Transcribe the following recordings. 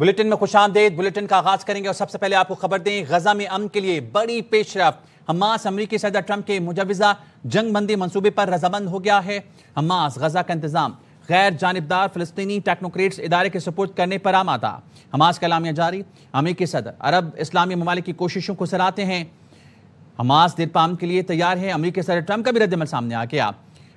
Bulletin में खुशामदीद। Bulletin का आगाज करेंगे और सबसे पहले आपको खबर दें, गजा में अमन के लिए बड़ी पेशरफ्त। हमास अमरीकी सदर ट्रंप के मुजव्वज़ा जंग बंदी मंसूबे पर रजामंद हो गया है। हमास गजा का इंतजाम गैर जानिबदार फिलिस्तीनी टेक्नोक्रेट्स इदारे के सुपुर्द करने पर आमादा। हमास का एलामिया जारी। अमरीकी सदर अरब इस्लामी ममालिक की कोशिशों को सराहते हैं। हमास दिरपाम के लिए तैयार है। अमरीकी सदर ट्रंप का भी रद्दअमल सामने आ गया।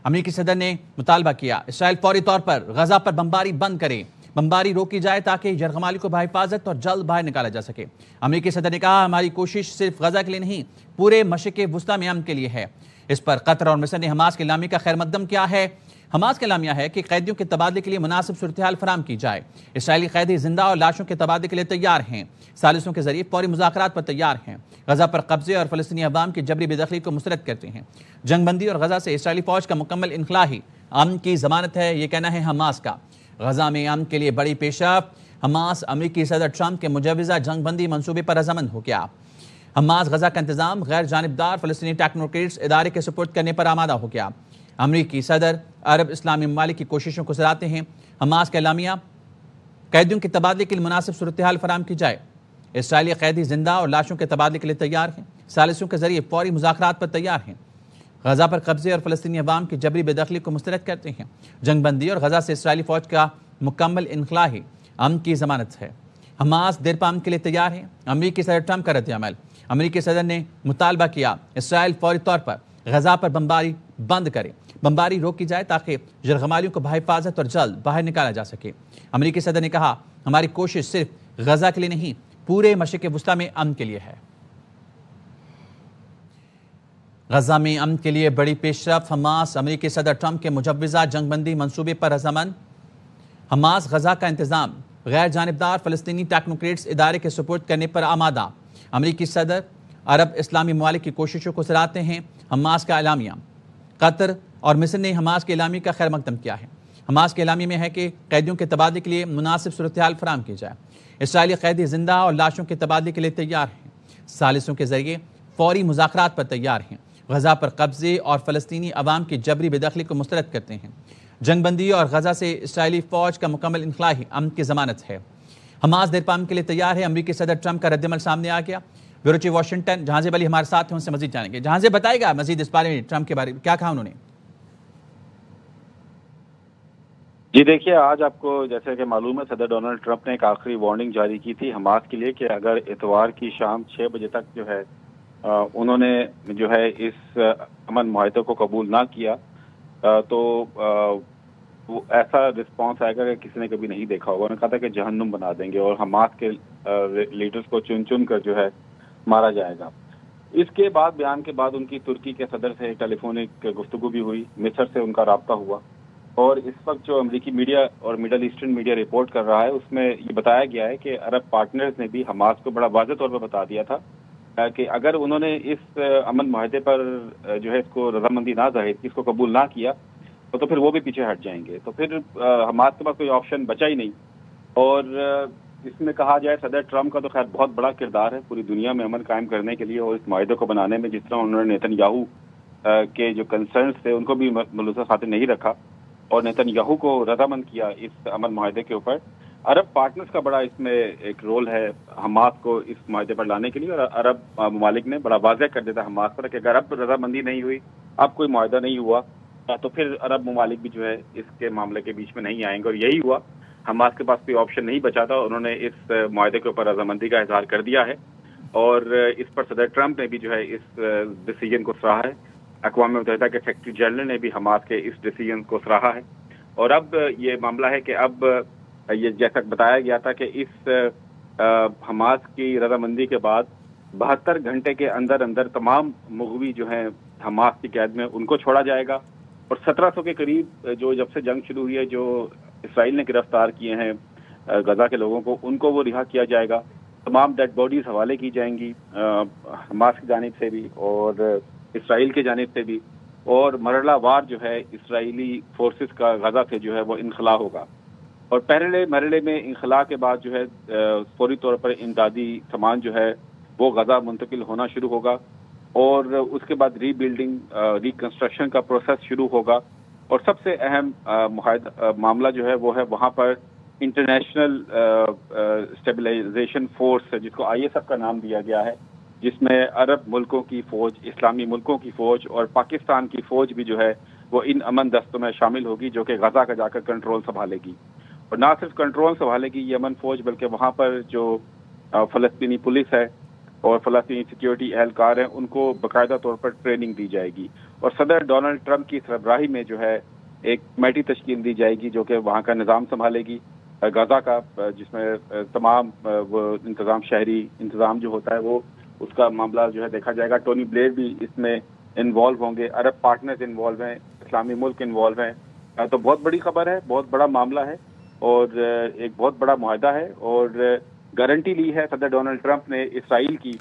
अमरीकी सदर ने मुतालबा किया इसराइल फौरी तौर पर गजा पर बमबारी बंद करे, बमबारी रोकी जाए ताकि यरगमाली को बाहिफाजत और जल्द बाहर निकाला जा सके। अमरीकी सदर ने कहा, हमारी कोशिश सिर्फ गजा के लिए नहीं, पूरे मशरिक़ वुस्ता में अमन के लिए है। इस पर कतर और मिस्र ने हमास के इलामी का खैर मकदम किया है। हमास का इलामिया है कि कैदियों के तबादले के लिए मुनासिब सूरत-ए-हाल फराहम की जाए। इसराइली कैदी जिंदा और लाशों के तबादले के लिए तैयार हैं। सालिसों के जरिए फौरी मुज़ाकरात पर तैयार हैं। गजा पर कब्जे और फलस्तीनी अवाम की जबरी बेदखली को मुस्तरद करते हैं। जंगबंदी और गजा से इसराइली फौज का मुकम्मल इनखला ही अमन की जमानत है, ये कहना है हमास का। गजा में अमन के लिए बड़ी पेशरफ्त। हमास अमरीकी सदर ट्रंप के मुजव्वज़ा जंगबंदी मंसूबे पर रजामंद हो गया। हमास गजा का इंतजाम गैर जानिबदार फलस्तीनी टेक्नोक्रेट्स इदारे के सुपुर्द करने पर आमादा हो गया। अमरीकी सदर अरब इस्लामी ममालिक की कोशिशों को सराहते हैं। हमास का एलामिया, कैदियों के तबादले के लिए मुनासिब सूरत-ए-हाल फराहम की जाए। इसराइली कैदी जिंदा और लाशों के तबादले के लिए तैयार हैं। सालिसों के जरिए फौरी मुज़ाकरात पर तैयार हैं। गजा पर कब्जे और फलस्तीनी अवाम की जबरी बेदखली को मुस्तरद करते हैं। जंगबंदी और गजा से इसराइली फौज का मुकम्मल इनखला ही अमन की जमानत है। हमास दिरपाम के लिए तैयार है। अमरीकी सदर ट्रंप का रद्द-ए-अमल। अमरीकी सदर ने मुतालबा किया इसराइल फौरी तौर पर गजा पर बमबारी बंद करे, बमबारी रोकी जाए ताकि यरगमालियों को बाहिफाजत और जल्द बाहर निकाला जा सके। अमरीकी सदर ने कहा, हमारी कोशिश सिर्फ गजा के लिए नहीं, पूरे मशरिक़ वुस्ता में अमन के लिए है। गजा में अमन के लिए बड़ी पेशरफ्त। हमास अमरीकी सदर ट्रंप के मुजव्वज़ा जंगबंदी मंसूबे पर रजामंद। हमास गजा का इंतजाम गैर जानिबदार फलस्तीनी टेक्नोक्रेट्स इदारे के सुपुर्द करने पर आमादा। अमरीकी सदर अरब इस्लामी ममालिक की कोशिशों को सराहते हैं। हमास का एलामिया, कतर और मिस्र ने हमास के इलामी का खैर मकदम किया है। हमास के इलामी में है कि कैदियों के तबादले के लिए मुनासिब सूरत-ए-हाल फराहम की जाए। इसराइली कैदी जिंदा और लाशों के तबादले के लिए तैयार हैं। सालिसों के जरिए फौरी मुज़ाकरात पर तैयार हैं। गजा पर कब्जे और फलस्तीनी अवाम की जबरी बेदखली को मुस्तरद करते हैं। जंगबंदी और गजा से इसराइली फौज का मुकम्मल इनखला ही अमन की जमानत है। हमास दिरपाम के लिए तैयार है। अमरीकी सदर ट्रंप का रद्द-ए-अमल सामने आ गया। Bureau chief Washington Jahanzeb Ali हमारे साथ हैं, उनसे मजीद जानेंगे। जहांज़ेब, बताएगा मजीद इस बारे में, ट्रंप के बारे में क्या कहा उन्होंने? जी देखिए, आज आपको जैसे कि मालूम है, सदर डोनाल्ड ट्रंप ने एक आखिरी वार्निंग जारी की थी हमास के लिए कि अगर इतवार की शाम 6 बजे तक जो है उन्होंने जो है इस अमन मुआहदे को कबूल ना किया तो वो ऐसा रिस्पांस आएगा कि किसी ने कभी नहीं देखा होगा। उन्होंने कहा था कि जहन्नुम बना देंगे और हमास के लीडर्स को चुन चुन कर जो है मारा जाएगा। इसके बाद बयान के बाद उनकी तुर्की के सदर से टेलीफोनिक गुफ्तगू भी हुई, मिस्र से उनका राब्ता हुआ और इस वक्त जो अमेरिकी मीडिया और मिडल ईस्टर्न मीडिया रिपोर्ट कर रहा है उसमें ये बताया गया है कि अरब पार्टनर्स ने भी हमास को बड़ा वाज़ेह तौर पर बता दिया था कि अगर उन्होंने इस अमन मुआहदे पर जो है इसको रजामंदी ना जाहिर की, इसको कबूल ना किया तो फिर वो भी पीछे हट जाएंगे। तो फिर हमास के पास कोई ऑप्शन बचा ही नहीं। और इसमें कहा जाए सदर ट्रंप का तो खैर बहुत बड़ा किरदार है पूरी दुनिया में अमन कायम करने के लिए और इस मुआहदे को बनाने में। जिस तरह उन्होंने नेतन्याहू के जो कंसर्न्स थे उनको भी मलूज़ा खातिर नहीं रखा और नेतन्याहू को रजामंद किया इस अमन मुआहदे के ऊपर। अरब पार्टनर्स का बड़ा इसमें एक रोल है हमास को इस मुआहदे पर लाने के लिए और अरब ममालिक ने बड़ा वाज़ेह कर दिया था हमास पर कि अगर अब रजामंदी नहीं हुई, अब कोई मुआहदा नहीं हुआ तो फिर अरब ममालिक भी जो है इसके मामले के बीच में नहीं आएंगे। और यही हुआ, हमास के पास कोई ऑप्शन नहीं बचा था, उन्होंने इस मुआहदे के ऊपर रजामंदी का इजहार कर दिया है और इस पर सदर ट्रंप ने भी जो है इस डिसीजन को सराहा है। अक़वाम मुत्तहिदा के सेक्रेटरी जनरल ने भी हमास के इस डिसीजन को सराहा है और अब ये मामला है कि अब ये जैसा बताया गया था कि इस हमास की रजामंदी के बाद 72 घंटे के अंदर अंदर तमाम मुग़वी जो हैं हमास की कैद में उनको छोड़ा जाएगा और 1700 के करीब जो जब से जंग शुरू हुई है जो इसराइल ने गिरफ्तार किए हैं गजा के लोगों को, उनको वो रिहा किया जाएगा। तमाम डेड बॉडीज हवाले की जाएंगी हमास की जानिब से भी और इसराइल की जानिब से भी और मरहला वार जो है इसराइली फोर्सेस का गजा से जो है वो इनखला होगा और पहले मरहले में इनखला के बाद जो है फौरी तौर पर इमदादी सामान जो है वो गजा मुंतकिल होना शुरू होगा और उसके बाद रीबिल्डिंग रिकंस्ट्रक्शन का प्रोसेस शुरू होगा और सबसे अहम मामला जो है वो है वहाँ पर انٹرنیشنل اسٹیبلائزیشن فورس جس کو ISF کا نام دیا گیا ہے، جس میں عرب ملکوں کی فوج، اسلامی ملکوں کی فوج اور پاکستان کی فوج بھی جو ہے وہ ان امن دستوں میں شامل ہوگی، جو کہ غزہ کا جا کر کنٹرول سنبھالے گی. اور نہ صرف کنٹرول سنبھالے گی یہ امن فوج، بلکہ وہاں پر جو فلسطینی پولیس ہے اور فلسطینی سیکیورٹی اہلکار ہیں ان کو باقاعدہ طور پر ٹریننگ دی جائے گی. اور صدر ڈونلڈ ٹرمپ کی سربراہی میں جو ہے ایک کمیٹی تشکیل دی جائے گی جو کہ وہاں کا نظام سنبھالے گی، غزہ کا، جس میں تمام وہ انتظام، شہری انتظام جو ہوتا ہے وہ اس کا معاملہ جو ہے دیکھا جائے گا. ٹونی بلیئر بھی اس میں انوالو ہوں گے، عرب پارٹنرز انوالو ہیں، اسلامی ملک انوالو ہیں. تو بہت بڑی خبر ہے، بہت بڑا معاملہ ہے اور ایک بہت بڑا معاہدہ ہے. اور گارنٹی لی ہے صدر ڈونلڈ ٹرمپ نے اسرائیل کی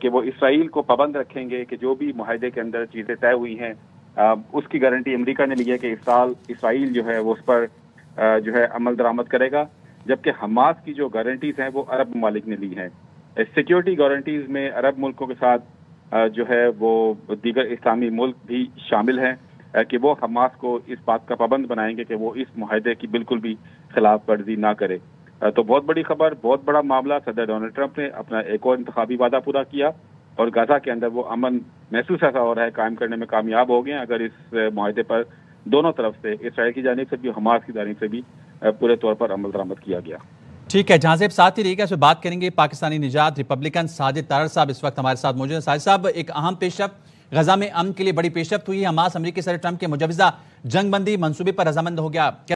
کہ وہ اسرائیل کو پابند رکھیں گے کہ جو بھی معاہدے کے اندر چیزیں طے ہوئی ہیں اس کی گارنٹی امریکہ نے لی ہے کہ اسرائیل جو ہے وہ اس پر جو ہے عمل درآمد کرے گا. جبکہ حماس کی جو گارنٹیز ہیں وہ عرب ممالک نے لی ہیں. سیکیورٹی گارنٹیز میں عرب ملکوں کے ساتھ جو ہے وہ دیگر اسلامی ملک بھی شامل ہیں کہ وہ حماس کو اس بات کا پابند بنائیں گے کہ وہ اس معاہدے کی بالکل بھی خلاف ورزی نہ کرے. تو بہت بڑی خبر، بہت بڑا معاملہ. صدر ڈونلڈ ٹرمپ نے اپنا ایک اور انتخابی وعدہ پورا کیا اور غزہ کے اندر وہ امن محسوس ایسا ہو رہا ہے قائم کرنے میں کامیاب ہو گئے ہیں اگر اس معاہدے پر دونوں طرف سے، اسرائیل کی جانب سے بھی، حماس کی جانب سے بھی پورے طور پر عمل درآمد کیا گیا. ٹھیک ہے جہاں زیب ساتھ ہی رہے گا، اس پہ بات کریں گے. پاکستانی نژاد ریپبلکن ساجد طارڑ صاحب اس وقت ہمارے ساتھ موجود ہیں. ساجد صاحب، ایک اہم پیش رفت غزہ میں امن کے لیے بڑی پیش رفت ہوئی ہے. حماس امریکی صدر ٹرمپ کے مجوزہ جنگ بندی منصوبے پر رضامند ہو گیا.